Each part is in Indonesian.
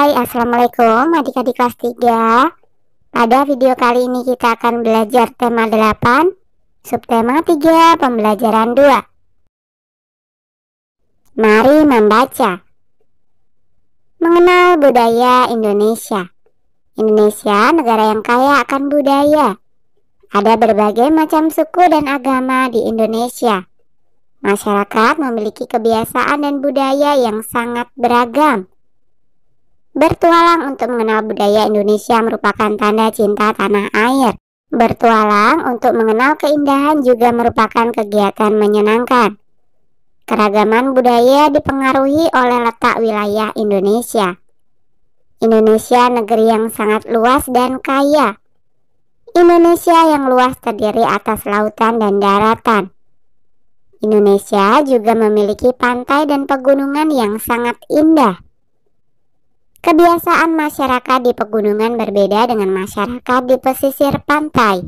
Hai, Assalamualaikum adik-adik kelas 3. Pada video kali ini kita akan belajar tema 8, subtema 3, pembelajaran 2. Mari membaca. Mengenal budaya Indonesia. Indonesia negara yang kaya akan budaya. Ada berbagai macam suku dan agama di Indonesia. Masyarakat memiliki kebiasaan dan budaya yang sangat beragam. Bertualang untuk mengenal budaya Indonesia merupakan tanda cinta tanah air. Bertualang untuk mengenal keindahan juga merupakan kegiatan menyenangkan. Keragaman budaya dipengaruhi oleh letak wilayah Indonesia. Indonesia negeri yang sangat luas dan kaya. Indonesia yang luas terdiri atas lautan dan daratan. Indonesia juga memiliki pantai dan pegunungan yang sangat indah. Kebiasaan masyarakat di pegunungan berbeda dengan masyarakat di pesisir pantai.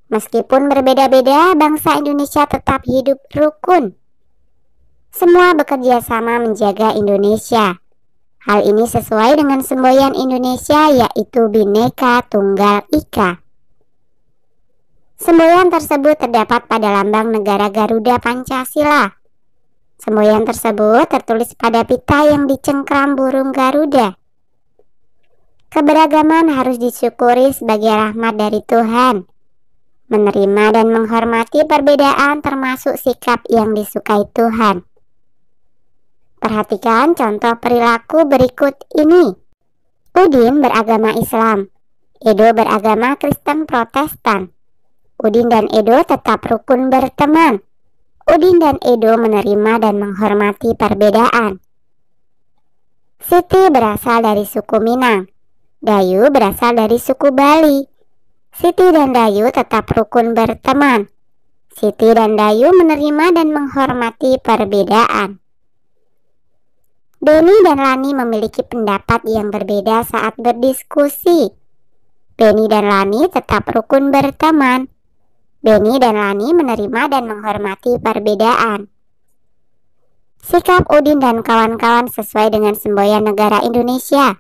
Meskipun berbeda-beda, bangsa Indonesia tetap hidup rukun. Semua bekerja sama menjaga Indonesia. Hal ini sesuai dengan semboyan Indonesia, yaitu Bhinneka Tunggal Ika. Semboyan tersebut terdapat pada lambang negara Garuda Pancasila. Semboyan tersebut tertulis pada pita yang dicengkram burung Garuda. Keberagaman harus disyukuri sebagai rahmat dari Tuhan. Menerima dan menghormati perbedaan termasuk sikap yang disukai Tuhan. Perhatikan contoh perilaku berikut ini. Udin beragama Islam. Edo beragama Kristen Protestan. Udin dan Edo tetap rukun berteman. Udin dan Edo menerima dan menghormati perbedaan. Siti berasal dari suku Minang. Dayu berasal dari suku Bali. Siti dan Dayu tetap rukun berteman. Siti dan Dayu menerima dan menghormati perbedaan. Beni dan Lani memiliki pendapat yang berbeda saat berdiskusi. Beni dan Lani tetap rukun berteman. Beni dan Lani menerima dan menghormati perbedaan. Sikap Udin dan kawan-kawan sesuai dengan semboyan negara Indonesia.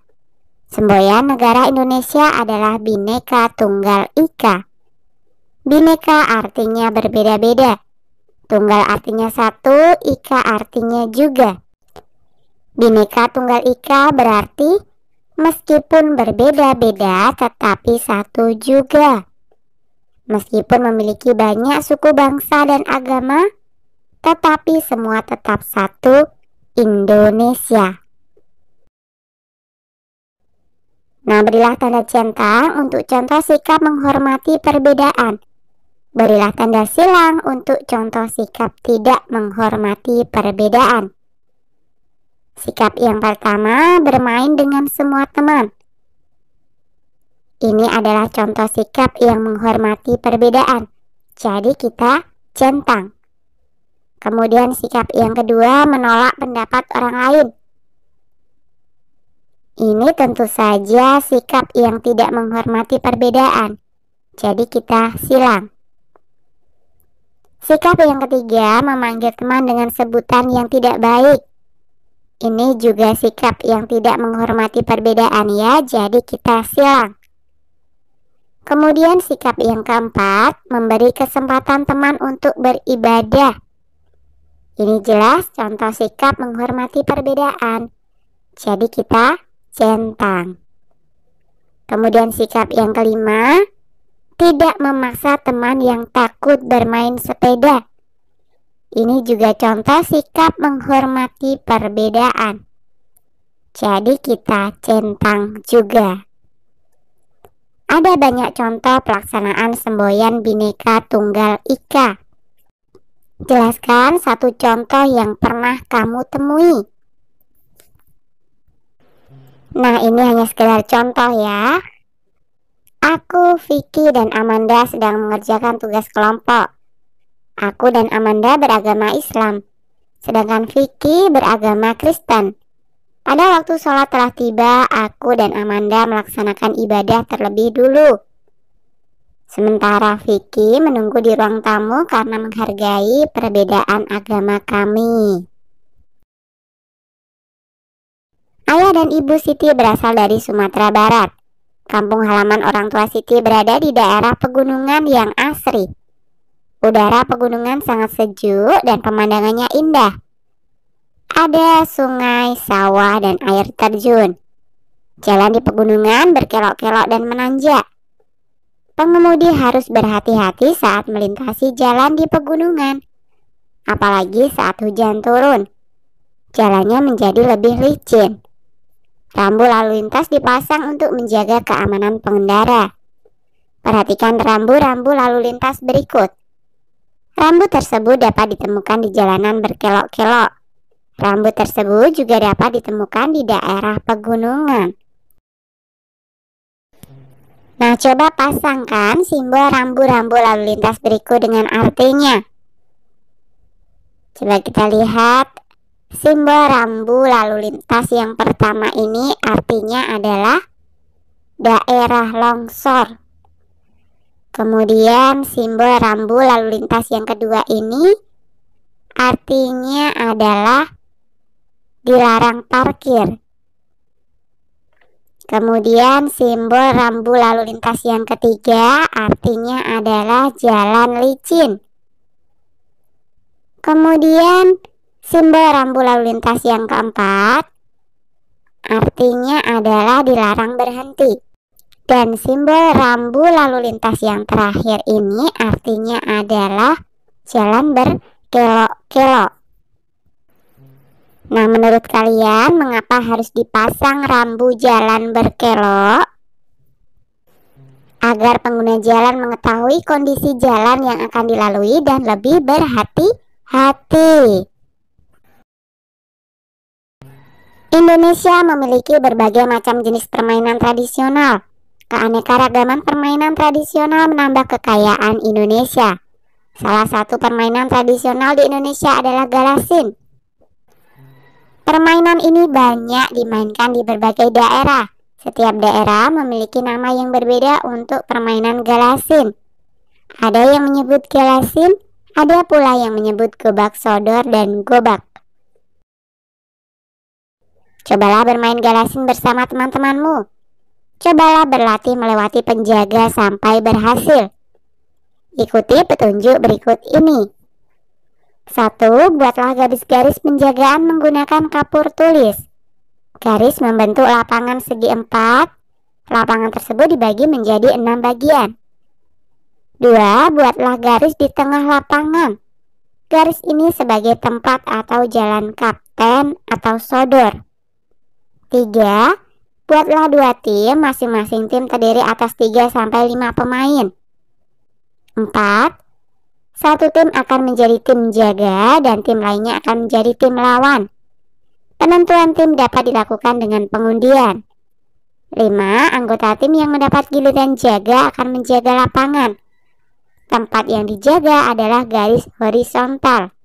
Semboyan negara Indonesia adalah Bhinneka Tunggal Ika. Bhinneka artinya berbeda-beda. Tunggal artinya satu, Ika artinya juga. Bhinneka Tunggal Ika berarti meskipun berbeda-beda tetapi satu juga. Meskipun memiliki banyak suku bangsa dan agama, tetapi semua tetap satu, Indonesia. Nah, berilah tanda centang untuk contoh sikap menghormati perbedaan. Berilah tanda silang untuk contoh sikap tidak menghormati perbedaan. Sikap yang pertama, bermain dengan semua teman. Ini adalah contoh sikap yang menghormati perbedaan. Jadi kita centang. Kemudian sikap yang kedua, menolak pendapat orang lain. Ini tentu saja sikap yang tidak menghormati perbedaan. Jadi kita silang. Sikap yang ketiga, memanggil teman dengan sebutan yang tidak baik. Ini juga sikap yang tidak menghormati perbedaan ya, jadi kita silang. Kemudian sikap yang keempat, memberi kesempatan teman untuk beribadah. Ini jelas contoh sikap menghormati perbedaan. Jadi kita centang. Kemudian sikap yang kelima, tidak memaksa teman yang takut bermain sepeda. Ini juga contoh sikap menghormati perbedaan. Jadi kita centang juga. Ada banyak contoh pelaksanaan semboyan Bhinneka Tunggal Ika. Jelaskan satu contoh yang pernah kamu temui. Nah, ini hanya sekedar contoh ya. Aku, Vicky, dan Amanda sedang mengerjakan tugas kelompok. Aku dan Amanda beragama Islam, sedangkan Vicky beragama Kristen. Pada waktu sholat telah tiba, aku dan Amanda melaksanakan ibadah terlebih dulu. Sementara Vicky menunggu di ruang tamu karena menghargai perbedaan agama kami. Ayah dan ibu Siti berasal dari Sumatera Barat. Kampung halaman orang tua Siti berada di daerah pegunungan yang asri. Udara pegunungan sangat sejuk dan pemandangannya indah. Ada sungai, sawah, dan air terjun. Jalan di pegunungan berkelok-kelok dan menanjak. Pengemudi harus berhati-hati saat melintasi jalan di pegunungan, apalagi saat hujan turun. Jalannya menjadi lebih licin. Rambu lalu lintas dipasang untuk menjaga keamanan pengendara. Perhatikan rambu-rambu lalu lintas berikut. Rambu tersebut dapat ditemukan di jalanan berkelok-kelok. Rambu tersebut juga dapat ditemukan di daerah pegunungan. Nah, coba pasangkan simbol rambu-rambu lalu lintas berikut dengan artinya. Coba kita lihat. Simbol rambu lalu lintas yang pertama ini artinya adalah daerah longsor. Kemudian simbol rambu lalu lintas yang kedua ini artinya adalah dilarang parkir. Kemudian simbol rambu lalu lintas yang ketiga artinya adalah jalan licin. Kemudian simbol rambu lalu lintas yang keempat artinya adalah dilarang berhenti. Dan simbol rambu lalu lintas yang terakhir ini artinya adalah jalan berkelok-kelok. Nah, menurut kalian mengapa harus dipasang rambu jalan berkelok? Agar pengguna jalan mengetahui kondisi jalan yang akan dilalui dan lebih berhati-hati. Indonesia memiliki berbagai macam jenis permainan tradisional. Keanekaragaman permainan tradisional menambah kekayaan Indonesia. Salah satu permainan tradisional di Indonesia adalah galasin. Permainan ini banyak dimainkan di berbagai daerah. Setiap daerah memiliki nama yang berbeda untuk permainan galasin. Ada yang menyebut galasin, ada pula yang menyebut gobak sodor dan gobak. Cobalah bermain galasin bersama teman-temanmu. Cobalah berlatih melewati penjaga sampai berhasil. Ikuti petunjuk berikut ini. 1. Buatlah garis-garis penjagaan menggunakan kapur tulis. Garis membentuk lapangan segi 4. Lapangan tersebut dibagi menjadi 6 bagian. 2. Buatlah garis di tengah lapangan. Garis ini sebagai tempat atau jalan kapten atau sodor. 3. Buatlah 2 tim, masing-masing tim terdiri atas 3-5 pemain. 4. Satu tim akan menjadi tim jaga dan tim lainnya akan menjadi tim lawan. Penentuan tim dapat dilakukan dengan pengundian. 5. Anggota tim yang mendapat giliran jaga akan menjaga lapangan. Tempat yang dijaga adalah garis horizontal.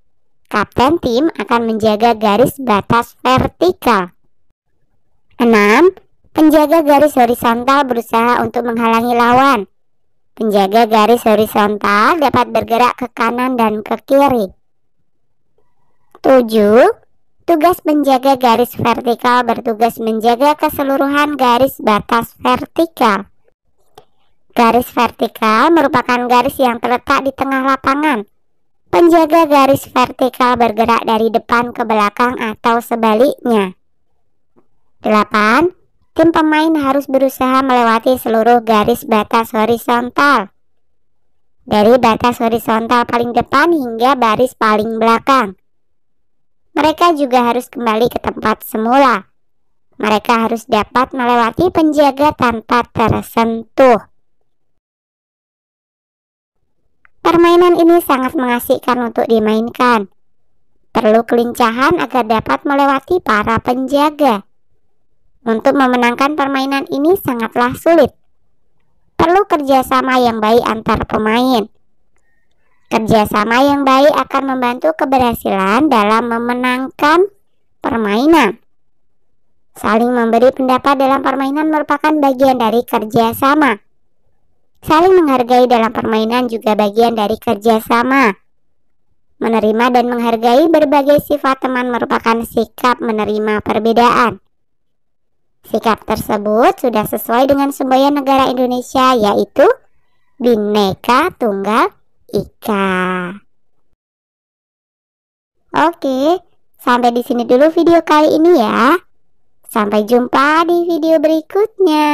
Kapten tim akan menjaga garis batas vertikal. 6. Penjaga garis horizontal berusaha untuk menghalangi lawan. Penjaga garis horizontal dapat bergerak ke kanan dan ke kiri. 7. Tugas penjaga garis vertikal bertugas menjaga keseluruhan garis batas vertikal. Garis vertikal merupakan garis yang terletak di tengah lapangan. Penjaga garis vertikal bergerak dari depan ke belakang atau sebaliknya. 8. Tim pemain harus berusaha melewati seluruh garis batas horizontal. Dari batas horizontal paling depan hingga baris paling belakang. Mereka juga harus kembali ke tempat semula. Mereka harus dapat melewati penjaga tanpa tersentuh. Permainan ini sangat mengasihkan untuk dimainkan. Perlu kelincahan agar dapat melewati para penjaga. Untuk memenangkan permainan ini sangatlah sulit. Perlu kerjasama yang baik antar pemain. Kerjasama yang baik akan membantu keberhasilan dalam memenangkan permainan. Saling memberi pendapat dalam permainan merupakan bagian dari kerjasama. Saling menghargai dalam permainan juga bagian dari kerjasama. Menerima dan menghargai berbagai sifat teman merupakan sikap menerima perbedaan. Sikap tersebut sudah sesuai dengan semboyan negara Indonesia, yaitu Bhinneka Tunggal Ika. Oke, sampai di sini dulu video kali ini ya. Sampai jumpa di video berikutnya.